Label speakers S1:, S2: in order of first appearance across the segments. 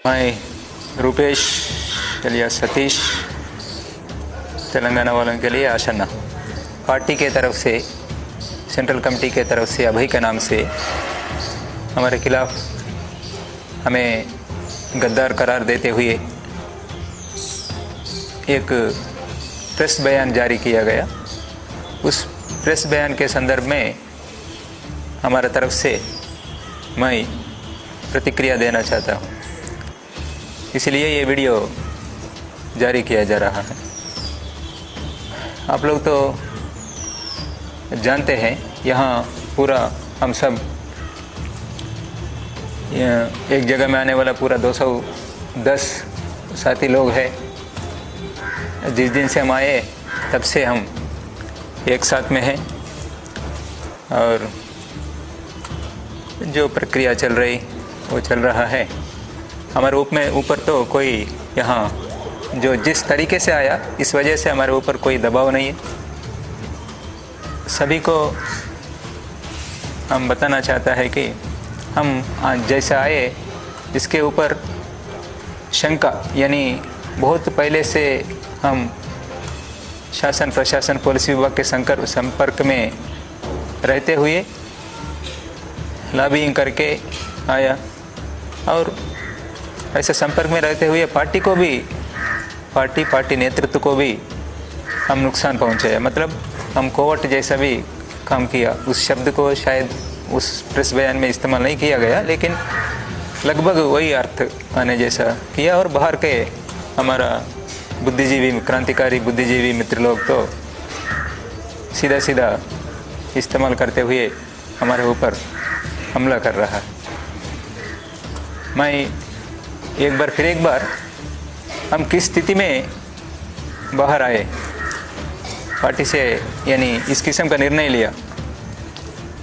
S1: मैं रूपेश चलिया सतीश तेलंगाना वालों के लिए आशन्ना पार्टी के तरफ से सेंट्रल कमेटी के तरफ से अभय के नाम से हमारे खिलाफ हमें गद्दार करार देते हुए एक प्रेस बयान जारी किया गया। उस प्रेस बयान के संदर्भ में हमारे तरफ से मैं प्रतिक्रिया देना चाहता हूँ, इसलिए ये वीडियो जारी किया जा रहा है। आप लोग तो जानते हैं, यहाँ पूरा हम सब एक जगह में आने वाला पूरा 210 साथी लोग हैं। जिस दिन से हम आए तब से हम एक साथ में हैं और जो प्रक्रिया चल रही वो चल रहा है। हमारे ऊपर तो कोई यहाँ जो जिस तरीके से आया इस वजह से हमारे ऊपर कोई दबाव नहीं है। सभी को हम बताना चाहता है कि हम आज जैसे आए इसके ऊपर शंका, यानी बहुत पहले से हम शासन प्रशासन पुलिस विभाग के संपर्क में रहते हुए लॉबिंग करके आया और ऐसे संपर्क में रहते हुए पार्टी नेतृत्व को भी हम नुकसान पहुंचाया। मतलब हम कोवर्ट जैसा भी काम किया। उस शब्द को शायद उस प्रेस बयान में इस्तेमाल नहीं किया गया, लेकिन लगभग वही अर्थ आने जैसा किया। और बाहर के हमारा बुद्धिजीवी क्रांतिकारी बुद्धिजीवी मित्र लोग तो सीधा इस्तेमाल करते हुए हमारे ऊपर हमला कर रहा है। मैं फिर एक बार हम किस स्थिति में बाहर आए पार्टी से, यानी इस किस्म का निर्णय लिया,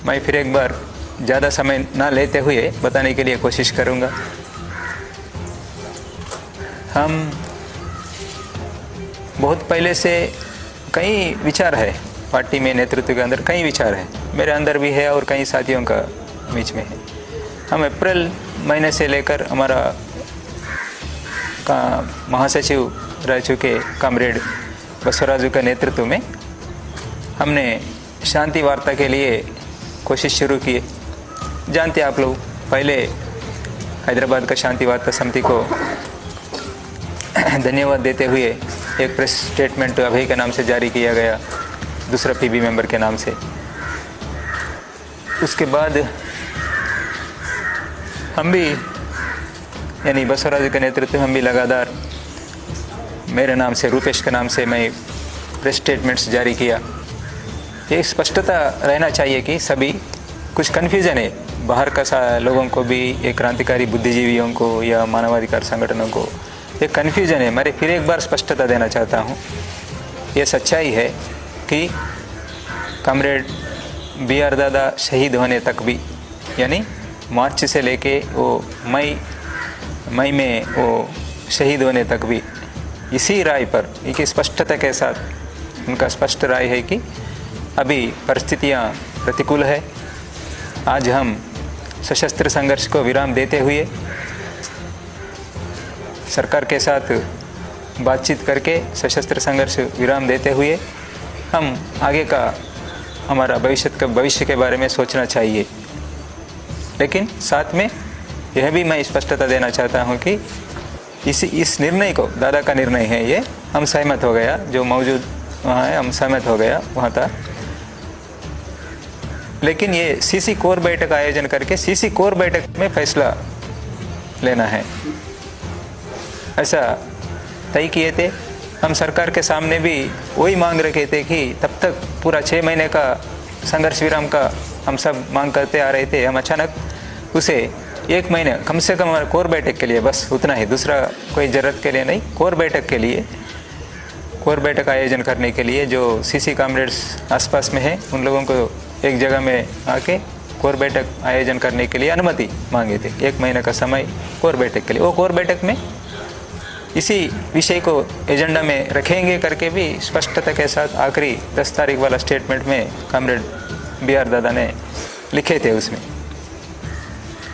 S1: मैं फिर एक बार ज़्यादा समय ना लेते हुए बताने के लिए कोशिश करूँगा। हम बहुत पहले से कई विचार है पार्टी में, नेतृत्व के अंदर कई विचार है, मेरे अंदर भी है और कई साथियों का बीच में है। हम अप्रैल महीने से लेकर हमारा महासचिव रह चुके कॉमरेड बसवराजू के नेतृत्व में हमने शांति वार्ता के लिए कोशिश शुरू की। जानते आप लोग, पहले हैदराबाद का शांति वार्ता समिति को धन्यवाद देते हुए एक प्रेस स्टेटमेंट अभय के नाम से जारी किया गया, दूसरा पीबी मेंबर के नाम से। उसके बाद हम भी, यानी बसवराज के नेतृत्व में हम भी लगातार मेरे नाम से, रूपेश के नाम से मैं प्रेस स्टेटमेंट्स जारी किया। ये स्पष्टता रहना चाहिए कि सभी कुछ कन्फ्यूजन है बाहर का लोगों को भी, ये क्रांतिकारी बुद्धिजीवियों को या मानवाधिकार संगठनों को ये कन्फ्यूजन है। मैं फिर एक बार स्पष्टता देना चाहता हूँ। ये सच्चाई है कि कॉमरेड BR दादा शहीद होने तक भी, यानी मार्च से लेके वो मई में वो शहीद होने तक भी इसी राय पर, एक स्पष्टता के साथ उनका स्पष्ट राय है कि अभी परिस्थितियाँ प्रतिकूल है। आज हम सशस्त्र संघर्ष को विराम देते हुए सरकार के साथ बातचीत करके सशस्त्र संघर्ष विराम देते हुए हम आगे का हमारा भविष्य के बारे में सोचना चाहिए। लेकिन साथ में यह भी मैं स्पष्टता देना चाहता हूं कि इस निर्णय को, दादा का निर्णय है ये, हम सहमत हो गया, जो मौजूद वहाँ है हम सहमत हो गया, वहाँ था। लेकिन ये सीसी कोर बैठक आयोजन करके सीसी कोर बैठक में फैसला लेना है, ऐसा तय किए थे। हम सरकार के सामने भी वही मांग रखे थे कि तब तक पूरा 6 महीने का संघर्ष विराम का हम सब मांग करते आ रहे थे। हम अचानक उसे 1 महीने कम से कम हमारे कोर बैठक के लिए, बस उतना ही, दूसरा कोई ज़रूरत के लिए नहीं, कोर बैठक के लिए, कोर बैठक आयोजन करने के लिए जो सीसी कॉमरेड्स आसपास में है उन लोगों को एक जगह में आके कोर बैठक आयोजन करने के लिए अनुमति मांगे थे। 1 महीने का समय कोर बैठक के लिए। वो कोर बैठक में इसी विषय को एजेंडा में रखेंगे करके भी स्पष्टता के साथ आखिरी 10 तारीख वाला स्टेटमेंट में कॉमरेड BR दादा ने लिखे थे उसमें।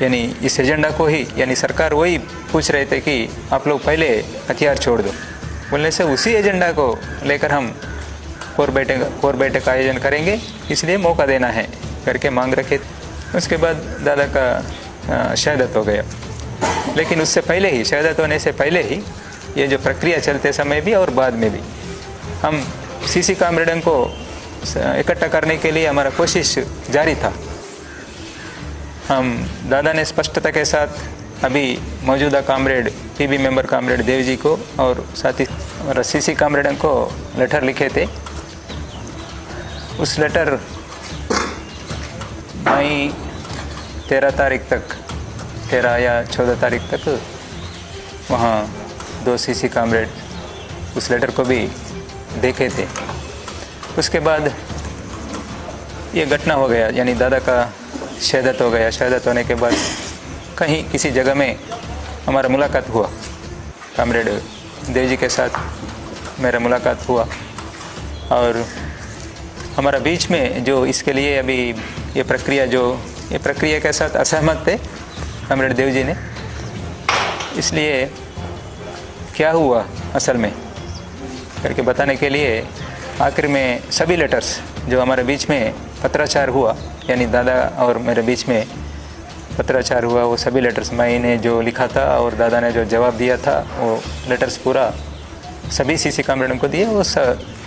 S1: यानी इस एजेंडा को ही, यानी सरकार वही पूछ रहे थे कि आप लोग पहले हथियार छोड़ दो, बोलने से उसी एजेंडा को लेकर हम कोर बैठक का आयोजन करेंगे, इसलिए मौका देना है करके मांग रखे। उसके बाद दादा का शहादत हो गया। लेकिन उससे पहले ही, शहादत होने से पहले ही, ये जो प्रक्रिया चलते समय भी और बाद में भी हम सीसी कामरेडों को इकट्ठा करने के लिए हमारा कोशिश जारी था। हम दादा ने स्पष्टता के साथ अभी मौजूदा comrade PB member comrade Dev ji को और साथ ही हमारा सीसी कामरेडों को लेटर लिखे थे। उस लेटर मई 13 तारीख तक, 13 या 14 तारीख तक वहाँ 2 सीसी कामरेड उस लेटर को भी देखे थे। उसके बाद ये घटना हो गया, यानी दादा का शहादत हो गया। शहादत होने के बाद कहीं किसी जगह में हमारा मुलाकात हुआ, कामरेड देव जी के साथ मेरा मुलाकात हुआ और हमारा बीच में जो इसके लिए अभी ये प्रक्रिया के साथ असहमत थे कामरेड देव जी ने। इसलिए क्या हुआ असल में करके बताने के लिए आखिर में सभी लेटर्स जो हमारे बीच में पत्राचार हुआ, यानी दादा और मेरे बीच में पत्राचार हुआ, वो सभी लेटर्स मैंने जो लिखा था और दादा ने जो जवाब दिया था, वो लेटर्स पूरा सभी सीसी कामरेडों को दिए, वो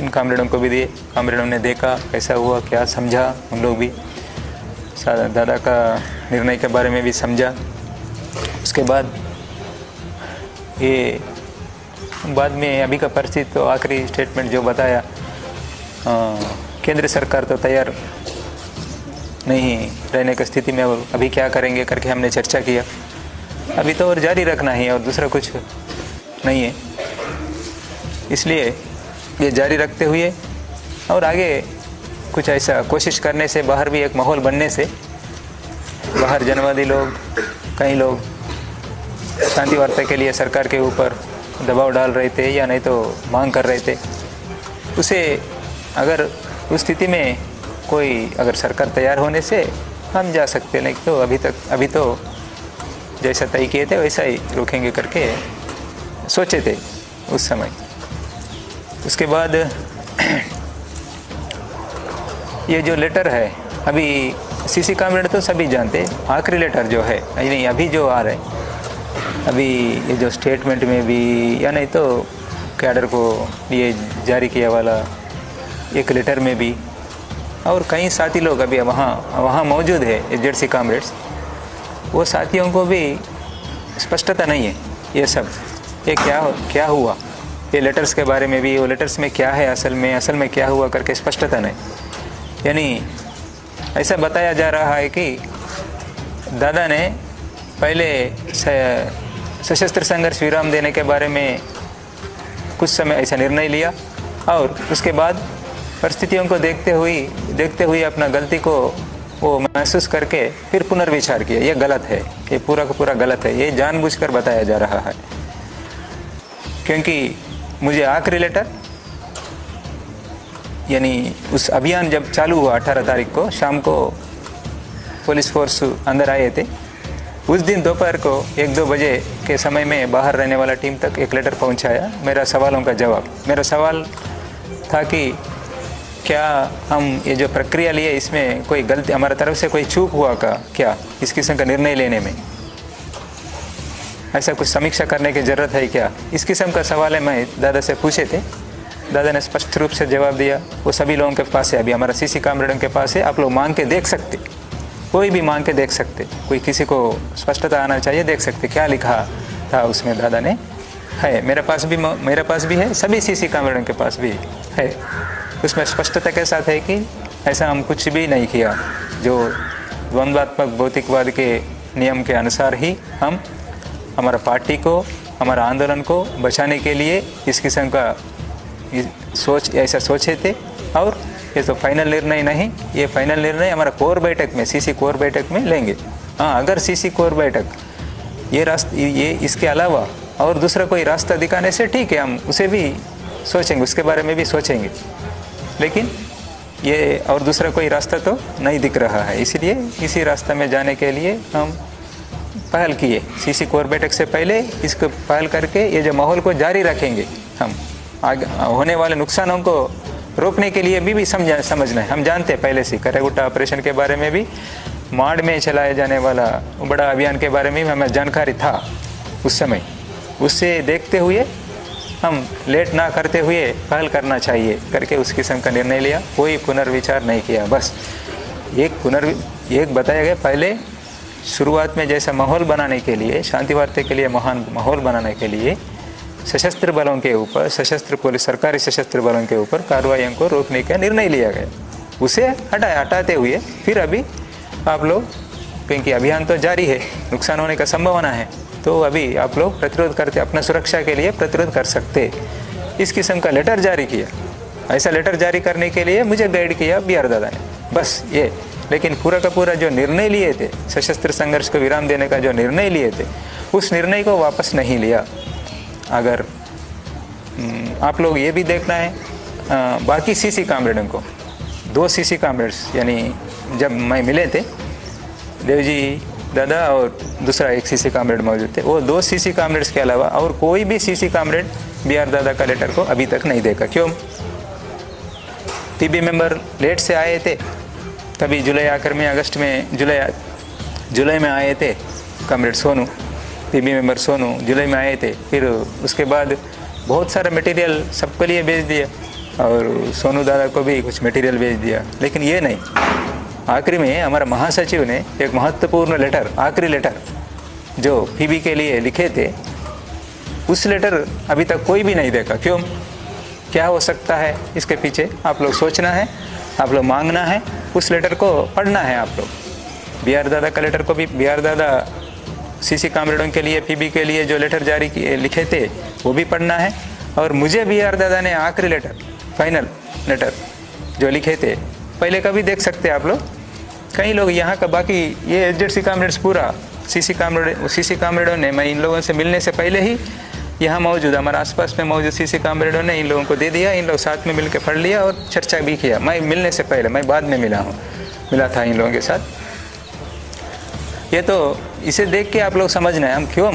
S1: इन कामरेडों को भी दिए। कामरेडों ने देखा कैसा हुआ, क्या समझा, हम लोग भी दादा का निर्णय के बारे में भी समझा। उसके बाद ये बाद में अभी का परिस्थिति तो आखिरी स्टेटमेंट जो बताया, केंद्र सरकार तो तैयार नहीं रहने की स्थिति में, और अभी क्या करेंगे करके हमने चर्चा किया। अभी तो और जारी रखना ही है और दूसरा कुछ नहीं है, इसलिए ये जारी रखते हुए और आगे कुछ ऐसा कोशिश करने से, बाहर भी एक माहौल बनने से, बाहर जनवादी लोग, कई लोग शांति वार्ता के लिए सरकार के ऊपर दबाव डाल रहे थे या नहीं तो मांग कर रहे थे, उसे अगर उस स्थिति में कोई अगर सरकार तैयार होने से हम जा सकते, नहीं तो अभी तो जैसा तय किए थे वैसा ही रोकेंगे करके सोचे थे उस समय। उसके बाद ये जो लेटर है, अभी सीसी कामरेड तो सभी जानते, आखिरी लेटर जो है, नहीं अभी जो आ रहे, अभी ये जो स्टेटमेंट में भी या नहीं तो कैडर को ये जारी किया वाला एक लेटर में भी, और कई साथी लोग अभी वहाँ मौजूद है एजेडसी कामरेड्स, वो साथियों को भी स्पष्टता नहीं है ये सब, ये क्या हुआ, ये लेटर्स के बारे में भी, वो लेटर्स में क्या है असल में क्या हुआ करके स्पष्टता नहीं। यानी ऐसा बताया जा रहा है कि दादा ने पहले सशस्त्र संघर्ष विराम देने के बारे में कुछ समय ऐसा निर्णय लिया और उसके बाद परिस्थितियों को देखते हुए अपना गलती को वो महसूस करके फिर पुनर्विचार किया। ये गलत है, ये पूरा का पूरा गलत है, ये जानबूझकर बताया जा रहा है। क्योंकि मुझे आखिरी लेटर, यानी उस अभियान जब चालू हुआ 18 तारीख को शाम को पुलिस फोर्स अंदर आए थे, उस दिन दोपहर को 1-2 बजे के समय में बाहर रहने वाला टीम तक एक लेटर पहुंचाया, मेरा सवालों का जवाब। मेरा सवाल था कि क्या हम ये जो प्रक्रिया लिए इसमें कोई गलती हमारी तरफ से कोई चूक हुआ क्या इस किस्म का निर्णय लेने में, ऐसा कुछ समीक्षा करने की ज़रूरत है क्या, इस किस्म का सवाल है मैं दादा से पूछे थे। दादा ने स्पष्ट रूप से जवाब दिया, वो सभी लोगों के पास है, अभी हमारा सीसी कामरेडों के पास है, आप लोग मांग के देख सकते, कोई भी मांग के देख सकते, कोई किसी को स्पष्टता आना चाहिए, देख सकते क्या लिखा था उसमें। दादा ने है, मेरे पास भी है, सभी सीसी कामरेडों के पास भी है, उसमें स्पष्टता के साथ है कि ऐसा हम कुछ भी नहीं किया, जो द्वंद्वात्मक भौतिकवाद के नियम के अनुसार ही हम हमारा पार्टी को, हमारा आंदोलन को बचाने के लिए इस किस्म का ऐसा सोचे थे। और ये तो फाइनल निर्णय नहीं, ये फाइनल निर्णय हमारा कोर बैठक में, सीसी कोर बैठक में लेंगे। हाँ, अगर सीसी कोर बैठक ये इसके अलावा और दूसरा कोई रास्ता दिखाने से ठीक है, हम उसे भी सोचेंगे, उसके बारे में भी सोचेंगे, लेकिन ये और दूसरा कोई रास्ता तो नहीं दिख रहा है, इसलिए इसी रास्ता में जाने के लिए हम पहल किए। सीसी कोर बैठक से पहले इसको पहल करके ये जो माहौल को जारी रखेंगे, हम आगे होने वाले नुकसानों को रोकने के लिए भी समझना है। हम जानते हैं पहले से करेगुट्टा ऑपरेशन के बारे में भी, माड़ में चलाए जाने वाला बड़ा अभियान के बारे में भी हमें जानकारी था उस समय। उससे देखते हुए हम लेट ना करते हुए पहल करना चाहिए करके उस किस्म का निर्णय लिया। कोई पुनर्विचार नहीं किया, बस एक बताया गया। पहले शुरुआत में जैसा माहौल बनाने के लिए, शांति वार्ता के लिए महान माहौल बनाने के लिए सशस्त्र बलों के ऊपर, सशस्त्र पुलिस, सरकारी सशस्त्र बलों के ऊपर कार्रवाइयों को रोकने का निर्णय लिया गया। उसे हटाते हुए फिर अभी आप लोग, क्योंकि अभियान तो जारी है, नुकसान होने का संभावना है, तो अभी आप लोग प्रतिरोध करते, अपना सुरक्षा के लिए प्रतिरोध कर सकते, इस किस्म का लेटर जारी किया। ऐसा लेटर जारी करने के लिए मुझे गाइड किया BR दादा ने, बस ये। लेकिन पूरा का पूरा जो निर्णय लिए थे, सशस्त्र संघर्ष को विराम देने का जो निर्णय लिए थे, उस निर्णय को वापस नहीं लिया। अगर आप लोग ये भी देखना है, बाकी सीसी कामरेडों को, 2 सीसी कामरेड्स, यानी जब मैं मिले थे देवजी दादा और दूसरा एक सीसी कामरेड मौजूद थे, वो 2 सीसी कामरेड्स के अलावा और कोई भी सीसी कामरेड BR दादा का लेटर को अभी तक नहीं देखा। क्यों? PB मेंबर लेट से आए थे, तभी जुलाई आखिर में, अगस्त में, जुलाई में आए थे comrade Sonu, PB member Sonu जुलाई में आए थे। फिर उसके बाद बहुत सारा मटेरियल सबके लिए भेज दिया और सोनू दादा को भी कुछ मटेरियल भेज दिया, लेकिन ये नहीं। आखिरी में हमारा महासचिव ने एक महत्वपूर्ण लेटर, आखिरी लेटर जो PB के लिए लिखे थे, उस लेटर अभी तक कोई भी नहीं देखा। क्यों? क्या हो सकता है इसके पीछे? आप लोग सोचना है, आप लोग मांगना है, उस लेटर को पढ़ना है। आप लोग BR दादा का लेटर को भी, BR दादा सीसी कामरेडों के लिए, PB के लिए जो लेटर जारी किए लिखे थे, वो भी पढ़ना है। और मुझे BR दादा ने आखिरी लेटर, फाइनल लेटर जो लिखे थे, पहले का भी देख सकते हैं आप लोग। कई लोग यहाँ का, बाकी ये HZC कामरेड्स पूरा सीसी कामरेडों ने, मैं इन लोगों से मिलने से पहले ही यहाँ मौजूद, हमारे आसपास में मौजूद सीसी कामरेडों ने इन लोगों को दे दिया। इन लोग साथ में मिलकर पढ़ लिया और चर्चा भी किया। मैं मिलने से पहले, मैं बाद में मिला था इन लोगों के साथ। ये तो इसे देख के आप लोग समझना है हम क्यों,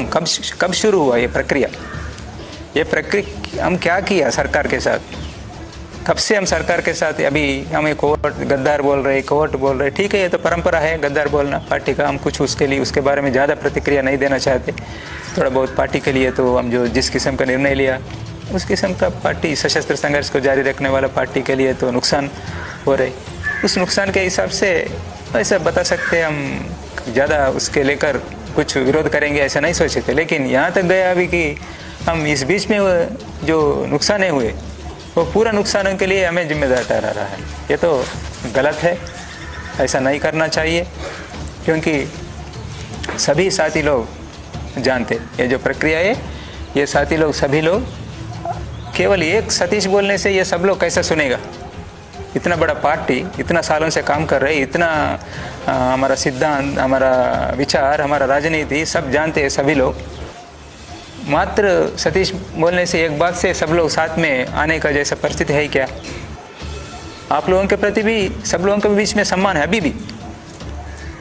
S1: कब शुरू हुआ ये प्रक्रिया हम क्या किया सरकार के साथ, कब से हम सरकार के साथ। अभी हमें कोर्ट गद्दार बोल रहे, कोर्ट बोल रहे, ठीक है, ये तो परंपरा है गद्दार बोलना पार्टी का। हम कुछ उसके बारे में ज़्यादा प्रतिक्रिया नहीं देना चाहते। थोड़ा बहुत पार्टी के लिए तो हम जो जिस किस्म का निर्णय लिया, उस किस्म का पार्टी, सशस्त्र संघर्ष को जारी रखने वाला पार्टी के लिए तो नुकसान हो रहे, उस नुकसान के हिसाब से ऐसा बता सकते हैं। हम ज़्यादा उसके लेकर कुछ विरोध करेंगे ऐसा नहीं सोचे थे, लेकिन यहाँ तक गया अभी कि हम इस बीच में जो नुकसान हुए, वो पूरा नुकसानों के लिए हमें जिम्मेदार ठहरा रहा है। ये तो गलत है, ऐसा नहीं करना चाहिए, क्योंकि सभी साथी लोग जानते ये जो प्रक्रिया है, ये साथी लोग, सभी लोग, केवल एक सतीश बोलने से ये सब लोग कैसा सुनेगा। इतना बड़ा पार्टी, इतना सालों से काम कर रहे, इतना हमारा सिद्धांत, हमारा विचार, हमारा राजनीति सब जानते हैं सभी लोग। मात्र सतीश बोलने से, एक बात से सब लोग साथ में आने का जैसा परिस्थिति है क्या? आप लोगों के प्रति भी, सब लोगों के बीच में सम्मान है अभी भी।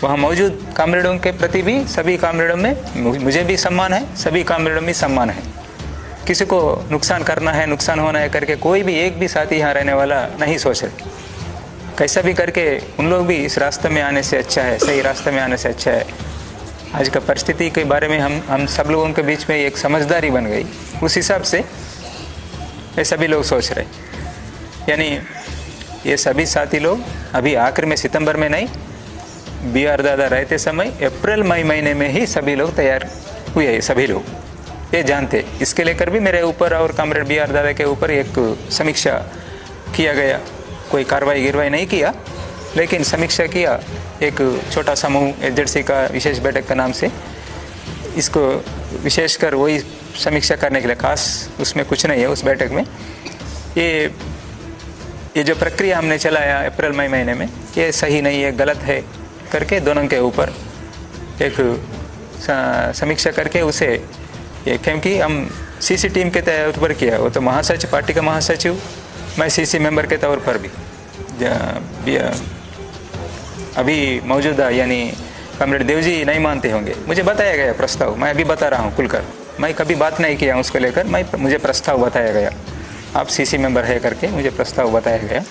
S1: वहाँ मौजूद कामरेडों के प्रति भी, सभी कामरेडों में मुझे भी सम्मान है, सभी कामरेडों में सम्मान है। किसी को नुकसान करना है, नुकसान होना है करके कोई भी एक भी साथी यहाँ रहने वाला नहीं सोच रहे। कैसा भी करके उन लोग भी इस रास्ते में आने से अच्छा है, सही रास्ते में आने से अच्छा है। आज का परिस्थिति के बारे में हम सब लोगों के बीच में एक समझदारी बन गई, उस हिसाब से ये सभी लोग सोच रहे। यानी ये सभी साथी लोग अभी आखिर में, सितंबर में नहीं, BR दादा रहते समय अप्रैल मई महीने में ही सभी लोग तैयार हुए। सभी लोग ये जानते। इसके लेकर भी मेरे ऊपर और कामरेड BR दादा के ऊपर एक समीक्षा किया गया। कोई कार्रवाई गिरवाई नहीं किया, लेकिन समीक्षा किया। एक छोटा समूह HZC का विशेष बैठक का नाम से, इसको विशेषकर वही समीक्षा करने के लिए, खास उसमें कुछ नहीं है उस बैठक में। ये जो प्रक्रिया हमने चलाया अप्रैल मई महीने में, ये सही नहीं है, गलत है करके दोनों के ऊपर एक समीक्षा करके उसे, ये क्योंकि हम CC टीम के तौर पर किया, वो तो महासचिव, पार्टी का महासचिव, मैं CC मेंबर के तौर पर भी अभी मौजूदा, यानी कॉमरेड देव जी नहीं मानते होंगे, मुझे बताया गया प्रस्ताव, मैं अभी बता रहा हूँ खुलकर, मैं कभी बात नहीं किया उसको लेकर, मुझे प्रस्ताव बताया गया, आप सीसी मेंबर है करके मुझे प्रस्ताव बताया गया।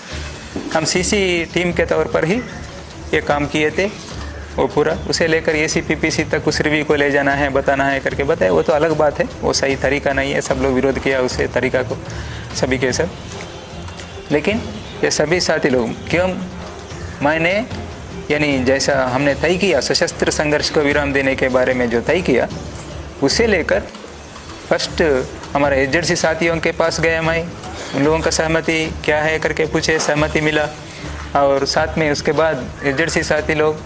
S1: हम सीसी टीम के तौर पर ही ये काम किए थे, वो पूरा उसे लेकर ACPPC तक उस रिव्यू को ले जाना है, बताना है करके बताया, वो तो अलग बात है, वो सही तरीका नहीं है, सब लोग विरोध किया उसे तरीका को, सभी के सब। लेकिन ये सभी साथी लोग क्यों, मैंने यानी जैसा हमने तय किया सशस्त्र संघर्ष को विराम देने के बारे में जो तय किया, उसे लेकर फर्स्ट हमारे एजेंसी साथियों के पास गया, मैं उन लोगों का सहमति क्या है करके पूछे, सहमति मिला, और साथ में उसके बाद एजेंसी साथी लोग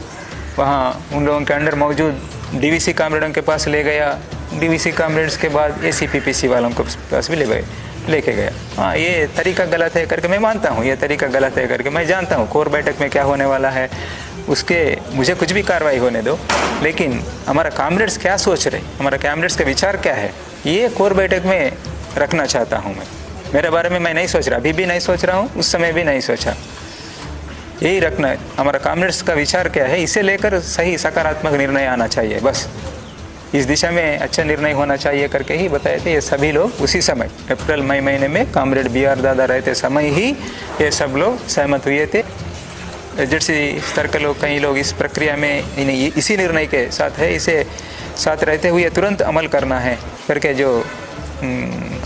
S1: वहाँ उन लोगों के अंडर मौजूद DVC कामरेडों के पास ले गया, DVC कामरेड्स के बाद ACPPC वालों के पास भी लेके गया। हाँ, ये तरीका गलत है करके मैं मानता हूँ, ये तरीका गलत है करके मैं जानता हूँ, कोर बैठक में क्या होने वाला है उसके मुझे कुछ भी कार्रवाई होने दो, लेकिन हमारा कामरेड्स क्या सोच रहे, हमारा कामरेड्स का विचार क्या है, ये कोर बैठक में रखना चाहता हूँ मैं। मेरे बारे में मैं नहीं सोच रहा, अभी भी नहीं सोच रहा हूँ, उस समय भी नहीं सोचा, यही रखना है, हमारा कामरेड्स का विचार क्या है, इसे लेकर सही सकारात्मक निर्णय आना चाहिए, बस इस दिशा में अच्छा निर्णय होना चाहिए करके ही बताए थे। ये सभी लोग उसी समय अप्रैल मई महीने में कामरेड BR दादा रहते समय ही ये सब लोग सहमत हुए थे। एजेंसी स्तर के लोग, कई लोग इस प्रक्रिया में इसी निर्णय के साथ है, इसे साथ रहते हुए तुरंत अमल करना है करके जो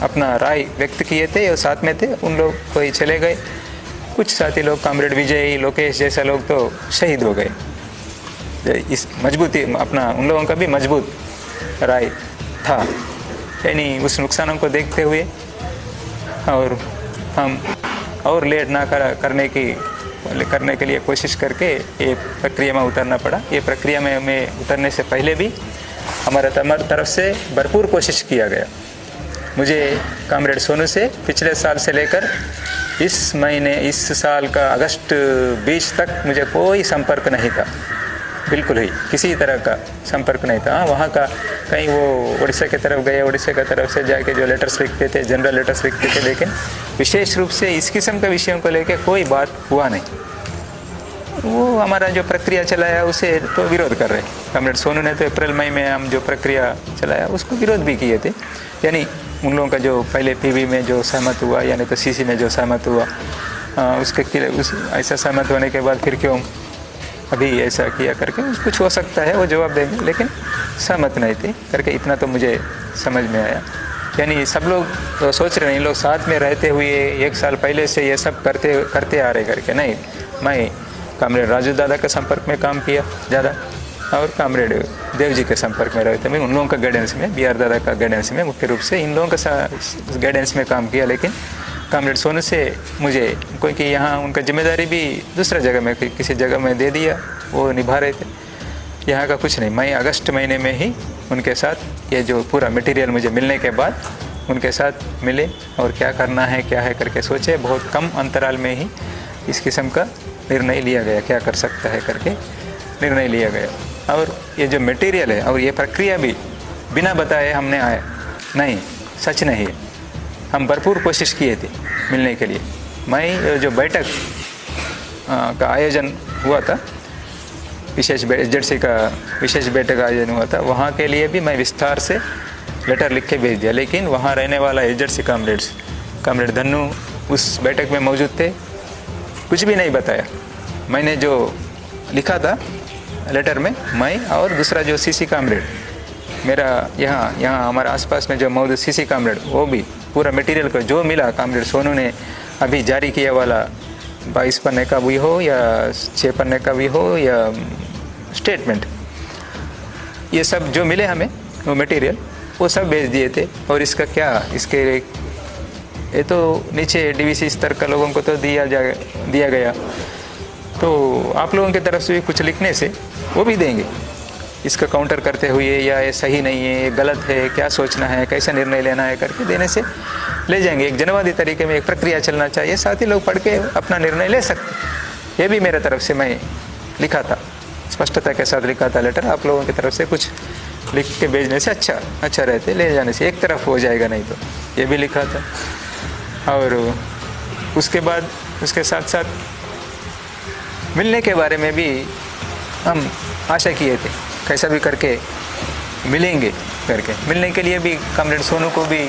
S1: अपना राय व्यक्त किए थे, साथ में थे, उन लोग कोई चले गए, कुछ साथी लोग कामरेड विजय, लोकेश जैसा लोग तो शहीद हो गए। इस मजबूती अपना उन लोगों का भी मजबूत राय था, यानी उस नुकसानों को देखते हुए और हम और लेट ना करने के लिए कोशिश करके ये प्रक्रिया में उतरना पड़ा। ये प्रक्रिया में हमें उतरने से पहले भी हमारे तरफ से भरपूर कोशिश किया गया। मुझे कामरेड सोनू से पिछले साल से लेकर इस साल का अगस्त 20 तक मुझे कोई संपर्क नहीं था, बिल्कुल ही किसी तरह का संपर्क नहीं था। वहाँ का कहीं वो उड़ीसा की तरफ गए, उड़ीसा की तरफ से जाके जो लेटर्स लिखते थे, जनरल लेटर्स लिखते थे, लेकिन विशेष रूप से इस किस्म के विषयों को लेकर कोई बात हुआ नहीं। वो हमारा जो प्रक्रिया चलाया उसे तो विरोध कर रहे। कामरेड सोनू ने तो अप्रैल मई में हम जो प्रक्रिया चलाया उसको विरोध भी किए थे, यानी उन लोगों का जो पहले PV में जो सहमत हुआ, यानी तो CC में जो सहमत हुआ, ऐसा सहमत होने के बाद फिर क्यों अभी ऐसा किया करके कुछ हो सकता है, वो जवाब देंगे, लेकिन सहमत नहीं थे करके इतना तो मुझे समझ में आया। यानी सब लोग तो सोच रहे हैं, इन लोग साथ में रहते हुए 1 साल पहले से ये सब करते आ रहे करके। नहीं, मैं कामरेड राजू दादा के संपर्क में काम किया ज़्यादा, और कामरेड देव जी के संपर्क में रहे थे। मैं उन लोगों का गाइडेंस में, BR दादा का गाइडेंस में, मुख्य रूप से इन लोगों का गाइडेंस में काम किया। लेकिन कामरेड सोनू से मुझे, क्योंकि यहाँ उनका जिम्मेदारी भी दूसरा जगह में किसी जगह में दे दिया, वो निभा रहे थे, यहाँ का कुछ नहीं। मैं अगस्त महीने में ही उनके साथ ये जो पूरा मटेरियल मुझे मिलने के बाद उनके साथ मिले और क्या करना है क्या है करके सोचे। बहुत कम अंतराल में ही इस किस्म का निर्णय लिया गया, क्या कर सकता है करके निर्णय लिया गया। और ये जो मटेरियल है और ये प्रक्रिया भी बिना बताए हमने आया नहीं, सच नहीं है। हम भरपूर कोशिश किए थे मिलने के लिए। मैं जो बैठक का आयोजन हुआ था, विशेष एजेंसी का विशेष बैठक आयोजन हुआ था, वहाँ के लिए भी मैं विस्तार से लेटर लिख के भेज दिया। लेकिन वहाँ रहने वाला एजेंसी कामरेड धन्नू उस बैठक में मौजूद थे, कुछ भी नहीं बताया। मैंने जो लिखा था लेटर में, मैं और दूसरा जो CC कामरेड मेरा यहाँ हमारे आसपास में जो मौजूद CC कामरेड, वो भी पूरा मटेरियल को जो मिला कामरेड सोनू ने अभी जारी किया वाला 22 पन्ने का भी हो या 6 पन्ने का भी हो या स्टेटमेंट, ये सब जो मिले हमें वो मटेरियल, वो सब भेज दिए थे। और इसका क्या, इसके ये तो नीचे DVC स्तर का लोगों को तो दिया गया, तो आप लोगों की तरफ से भी कुछ लिखने से वो भी देंगे, इसका काउंटर करते हुए, या ये सही नहीं है, ये गलत है, क्या सोचना है, कैसा निर्णय लेना है करके देने से ले जाएंगे। एक जनवादी तरीके में एक प्रक्रिया चलना चाहिए, साथ ही लोग पढ़ के अपना निर्णय ले सकते। ये भी मेरे तरफ से मैं लिखा था, स्पष्टता के साथ लिखा था लेटर। आप लोगों की तरफ से कुछ लिख के भेजने से अच्छा रहते, ले जाने से एक तरफ हो जाएगा, नहीं तो ये भी लिखा था। और उसके बाद उसके साथ साथ मिलने के बारे में भी हम आशा किए थे कैसा भी करके मिलेंगे करके। मिलने के लिए भी कॉमरेड सोनू को भी